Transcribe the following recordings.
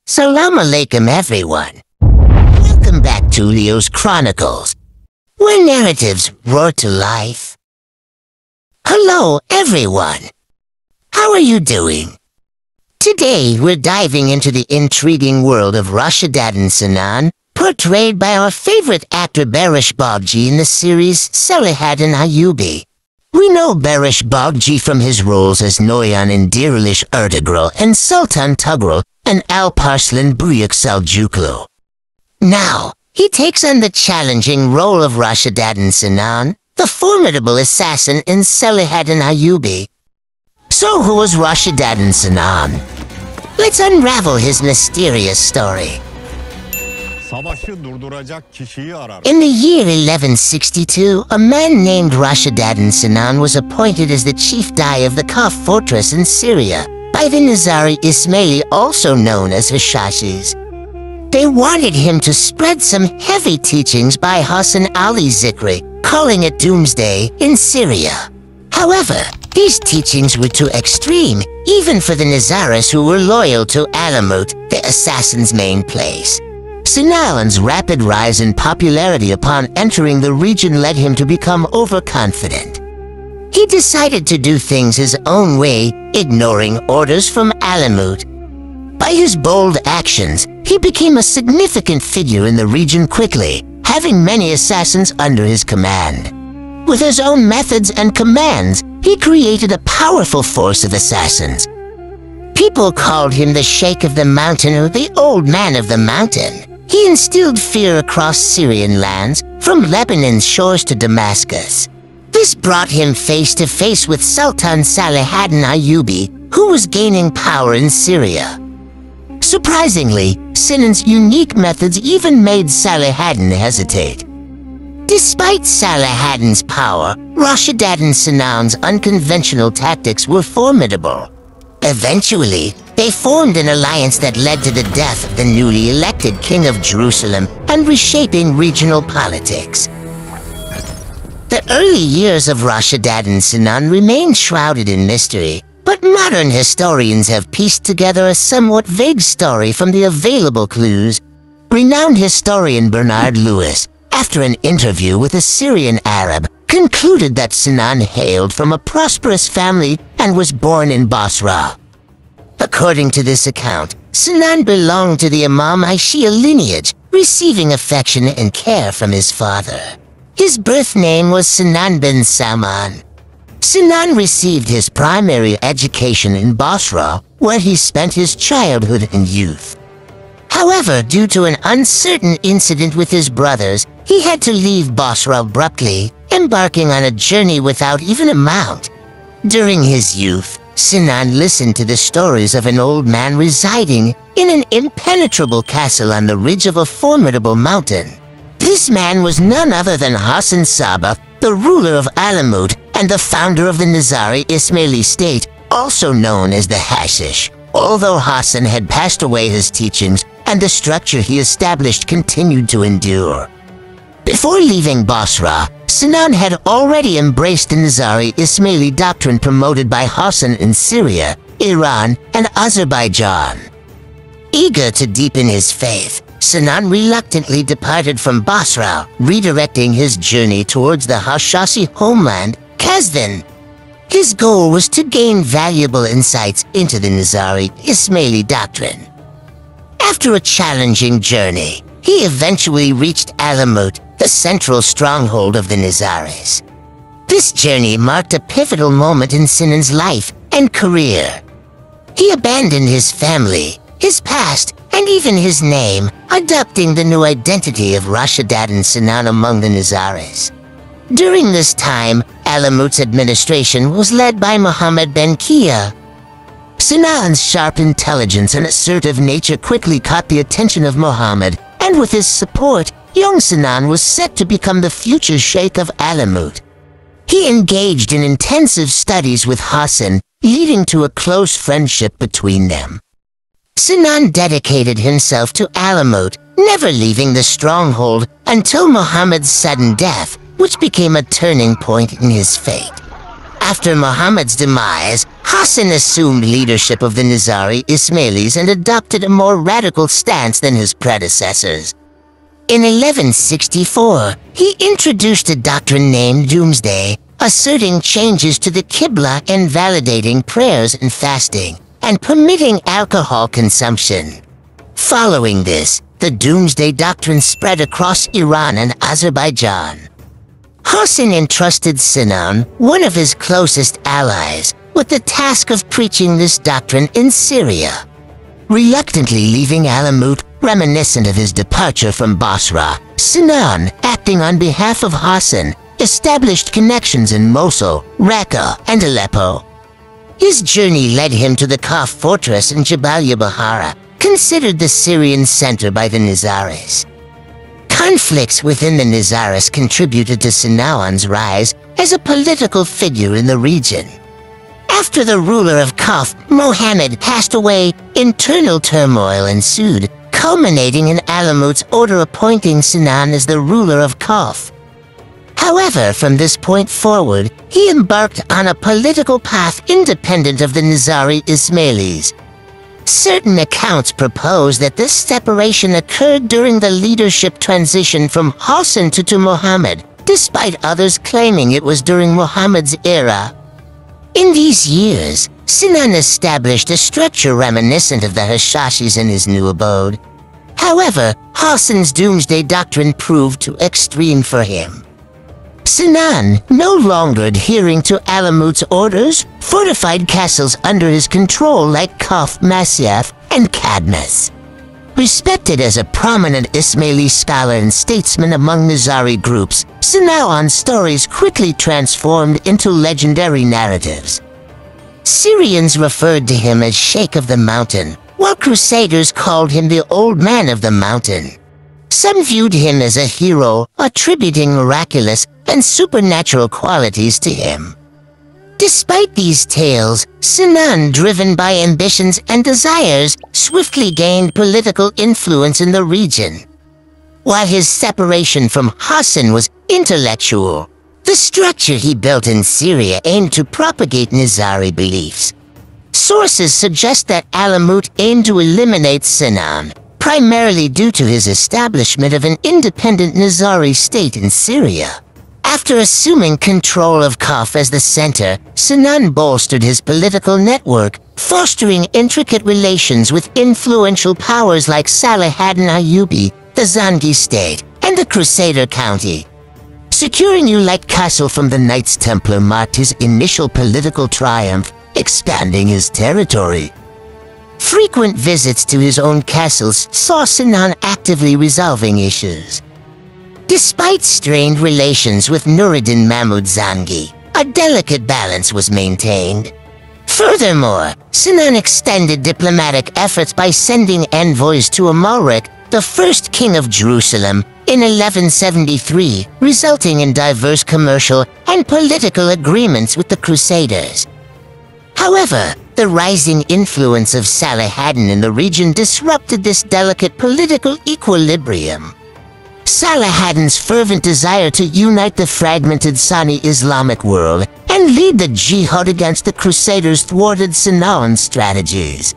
Salam alaikum everyone. Welcome back to Leo's Chronicles, where narratives roar to life. Hello everyone. How are you doing? Today we're diving into the intriguing world of Rashidaddin Sinan, portrayed by our favorite actor Baris Bagci in the series Selahaddin Eyyubi. We know Baris Bagci from his roles as Noyan in Dirilish Ertugrul and Sultan Tugrul and Alparslan Büyük Selçuklu. Now, he takes on the challenging role of Rashidaddin Sinan, the formidable assassin in Selahaddin Eyyubi. So who was Rashidaddin Sinan? Let's unravel his mysterious story. In the year 1162, a man named Rashidaddin Sinan was appointed as the chief dai of the Kaf fortress in Syria by the Nizari Ismaili, also known as Hashashis. They wanted him to spread some heavy teachings by Hassan Ali Zikri, calling it Doomsday, in Syria. However, these teachings were too extreme, even for the Nizaris who were loyal to Alamut, the assassin's main place. Sinan's rapid rise in popularity upon entering the region led him to become overconfident. He decided to do things his own way, ignoring orders from Alamut. By his bold actions, he became a significant figure in the region quickly, having many assassins under his command. With his own methods and commands, he created a powerful force of assassins. People called him the Sheikh of the Mountain or the Old Man of the Mountain. He instilled fear across Syrian lands, from Lebanon's shores to Damascus. This brought him face to face with Sultan Selahaddin Eyyubi, who was gaining power in Syria. Surprisingly, Sinan's unique methods even made Selahaddin hesitate. Despite Selahaddin's power, Rashidaddin Sinan's unconventional tactics were formidable. Eventually, they formed an alliance that led to the death of the newly elected king of Jerusalem and reshaping regional politics. The early years of Rashidaddin Sinan remain shrouded in mystery, but modern historians have pieced together a somewhat vague story from the available clues. Renowned historian Bernard Lewis, after an interview with a Syrian Arab, concluded that Sinan hailed from a prosperous family and was born in Basra. According to this account, Sinan belonged to the Imam Shia lineage, receiving affection and care from his father. His birth name was Sinan bin Salman. Sinan received his primary education in Basra, where he spent his childhood and youth. However, due to an uncertain incident with his brothers, he had to leave Basra abruptly, embarking on a journey without even a mount. During his youth, Sinan listened to the stories of an old man residing in an impenetrable castle on the ridge of a formidable mountain. This man was none other than Hassan Saba, the ruler of Alamut and the founder of the Nizari Ismaili state, also known as the Hashish. Although Hassan had passed away, his teachings and the structure he established continued to endure. Before leaving Basra, Sinan had already embraced the Nizari Ismaili doctrine promoted by Hassan in Syria, Iran, and Azerbaijan. Eager to deepen his faith, Sinan reluctantly departed from Basra, redirecting his journey towards the Hashashi homeland, Kazvin. His goal was to gain valuable insights into the Nizari Ismaili doctrine. After a challenging journey, he eventually reached Alamut, the central stronghold of the Nizaris. This journey marked a pivotal moment in Sinan's life and career. He abandoned his family, his past, and even his name, adopting the new identity of Rashidaddin Sinan among the Nizaris. During this time, Alamut's administration was led by Muhammad ben Kia. Sinan's sharp intelligence and assertive nature quickly caught the attention of Muhammad, and with his support, young Sinan was set to become the future Sheikh of Alamut. He engaged in intensive studies with Hassan, leading to a close friendship between them. Sinan dedicated himself to Alamut, never leaving the stronghold until Muhammad's sudden death, which became a turning point in his fate. After Muhammad's demise, Hassan assumed leadership of the Nizari Ismailis and adopted a more radical stance than his predecessors. In 1164, he introduced a doctrine named Doomsday, asserting changes to the Qibla and validating prayers and fasting, and permitting alcohol consumption. Following this, the Doomsday doctrine spread across Iran and Azerbaijan. Hassan entrusted Sinan, one of his closest allies, with the task of preaching this doctrine in Syria. Reluctantly leaving Alamut, reminiscent of his departure from Basra, Sinan, acting on behalf of Hassan, established connections in Mosul, Raqqa, and Aleppo. His journey led him to the Kaf fortress in Jabalia Bahara, considered the Syrian center by the Nizaris. Conflicts within the Nizaris contributed to Sinan's rise as a political figure in the region. After the ruler of Kaf, Muhammad, passed away, internal turmoil ensued, culminating in Alamut's order appointing Sinan as the ruler of Kaf. However, from this point forward, he embarked on a political path independent of the Nizari Ismailis. Certain accounts propose that this separation occurred during the leadership transition from Hassan to Muhammad, despite others claiming it was during Muhammad's era. In these years, Sinan established a structure reminiscent of the Hashashis in his new abode. However, Hassan's Doomsday doctrine proved too extreme for him. Sinan, no longer adhering to Alamut's orders, fortified castles under his control like Kaf Masyaf and Cadmus. Respected as a prominent Ismaili scholar and statesman among Nizari groups, Sinan's stories quickly transformed into legendary narratives. Syrians referred to him as Sheikh of the Mountain, while Crusaders called him the Old Man of the Mountain. Some viewed him as a hero, attributing miraculous and supernatural qualities to him. Despite these tales, Sinan, driven by ambitions and desires, swiftly gained political influence in the region. While his separation from Hassan was intellectual, the structure he built in Syria aimed to propagate Nizari beliefs. Sources suggest that Alamut aimed to eliminate Sinan, primarily due to his establishment of an independent Nizari state in Syria. After assuming control of Kaf as the center, Sinan bolstered his political network, fostering intricate relations with influential powers like Selahaddin Eyyubi, the Zangi state, and the Crusader county. Securing Ulayt Castle from the Knights Templar marked his initial political triumph, expanding his territory. Frequent visits to his own castles saw Sinan actively resolving issues. Despite strained relations with Nuruddin Mahmud Zangi, a delicate balance was maintained. Furthermore, Sinan extended diplomatic efforts by sending envoys to Amalric, the first king of Jerusalem, in 1173, resulting in diverse commercial and political agreements with the Crusaders. However, the rising influence of Selahaddin in the region disrupted this delicate political equilibrium. Selahaddin's fervent desire to unite the fragmented Sunni Islamic world and lead the jihad against the Crusaders thwarted Sinan's strategies.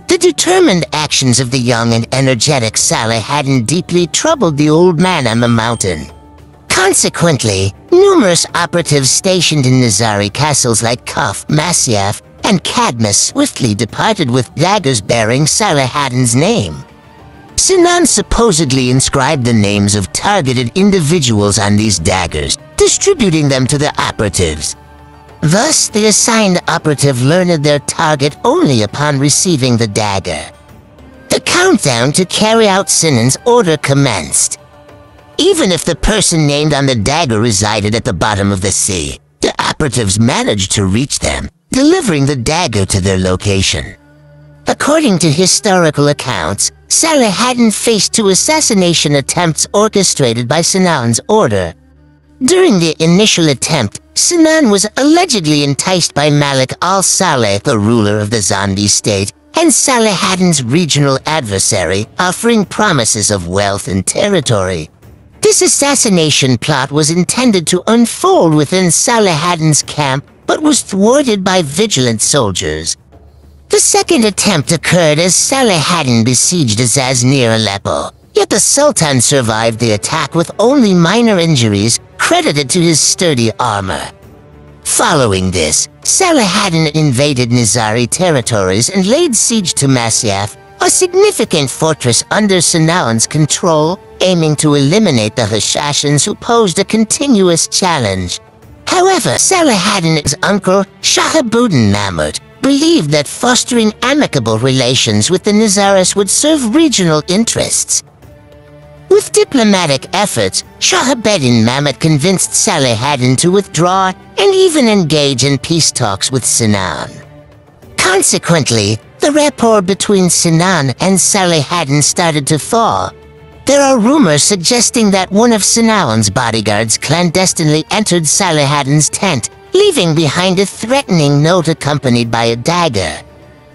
The determined actions of the young and energetic Selahaddin deeply troubled the Old Man on the mountain. Consequently, numerous operatives stationed in Nizari castles like Kaf, Masyaf, and Cadmus swiftly departed with daggers bearing Selahaddin's name. Sinan supposedly inscribed the names of targeted individuals on these daggers, distributing them to the operatives. Thus, the assigned operative learned their target only upon receiving the dagger. The countdown to carry out Sinan's order commenced. Even if the person named on the dagger resided at the bottom of the sea, the operatives managed to reach them, delivering the dagger to their location. According to historical accounts, Selahaddin faced 2 assassination attempts orchestrated by Sinan's order. During the initial attempt, Sinan was allegedly enticed by Malik al-Saleh, the ruler of the Zandi state, and Selahaddin's regional adversary, offering promises of wealth and territory. This assassination plot was intended to unfold within Selahaddin's camp, but was thwarted by vigilant soldiers. The second attempt occurred as Selahaddin besieged Azaz near Aleppo, yet the Sultan survived the attack with only minor injuries credited to his sturdy armor. Following this, Selahaddin invaded Nizari territories and laid siege to Masyaf, a significant fortress under Sinan's control, aiming to eliminate the Hashashins who posed a continuous challenge. However, Selahaddin's uncle, Shahabuddin Mahmud, believed that fostering amicable relations with the Nizaris would serve regional interests. With diplomatic efforts, Shahabuddin Mahmud convinced Selahaddin to withdraw and even engage in peace talks with Sinan. Consequently, the rapport between Sinan and Selahaddin started to fall. There are rumors suggesting that one of Sinan's bodyguards clandestinely entered Selahaddin's tent, leaving behind a threatening note accompanied by a dagger.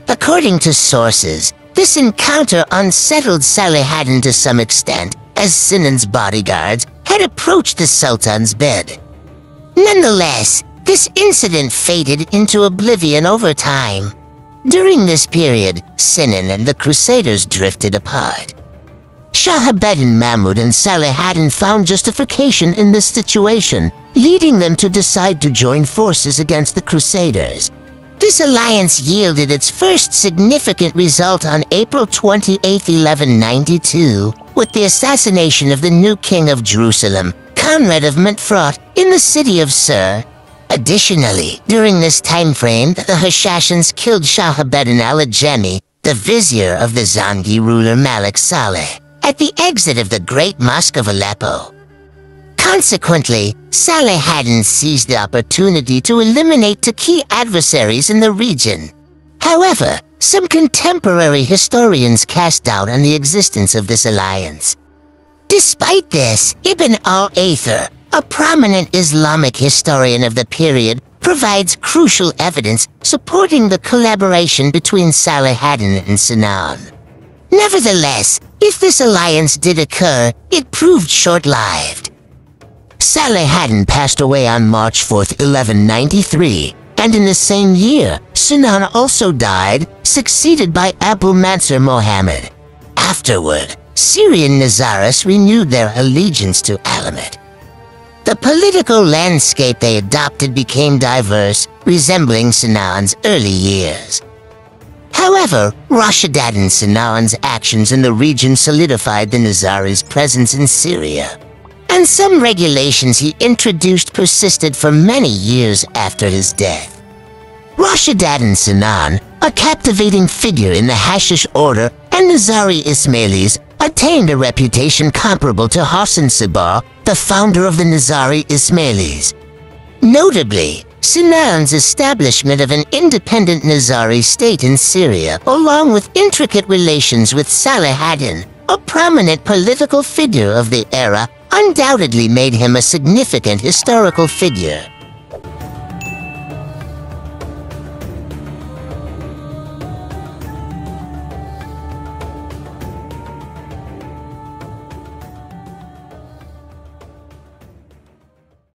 According to sources, this encounter unsettled Selahaddin to some extent, as Sinan's bodyguards had approached the Sultan's bed. Nonetheless, this incident faded into oblivion over time. During this period, Sinan and the Crusaders drifted apart. Shahabuddin Mahmud and Selahaddin found justification in this situation, leading them to decide to join forces against the Crusaders. This alliance yielded its first significant result on April 28, 1192, with the assassination of the new king of Jerusalem, Conrad of Montfort, in the city of Sur. Additionally, during this time frame, the Hashashins killed Shahabuddin al-Ajami, the vizier of the Zangi ruler Malik Saleh, at the exit of the Great Mosque of Aleppo. Consequently, Selahaddin seized the opportunity to eliminate the key adversaries in the region. However, some contemporary historians cast doubt on the existence of this alliance. Despite this, Ibn al-Athir, a prominent Islamic historian of the period, provides crucial evidence supporting the collaboration between Selahaddin and Sinan. Nevertheless, if this alliance did occur, it proved short-lived. Selahaddin passed away on March 4, 1193, and in the same year, Sinan also died, succeeded by Abu Mansur Muhammad. Afterward, Syrian Nizaris renewed their allegiance to Alamut. The political landscape they adopted became diverse, resembling Sinan's early years. However, Rashidaddin Sinan's actions in the region solidified the Nizari's presence in Syria, and some regulations he introduced persisted for many years after his death. Rashidaddin Sinan, a captivating figure in the Hashish order and Nizari Ismailis, attained a reputation comparable to Hassan Sabbah, the founder of the Nizari Ismailis. Notably, Sinan's establishment of an independent Nizari state in Syria, along with intricate relations with Selahaddin, a prominent political figure of the era, undoubtedly made him a significant historical figure.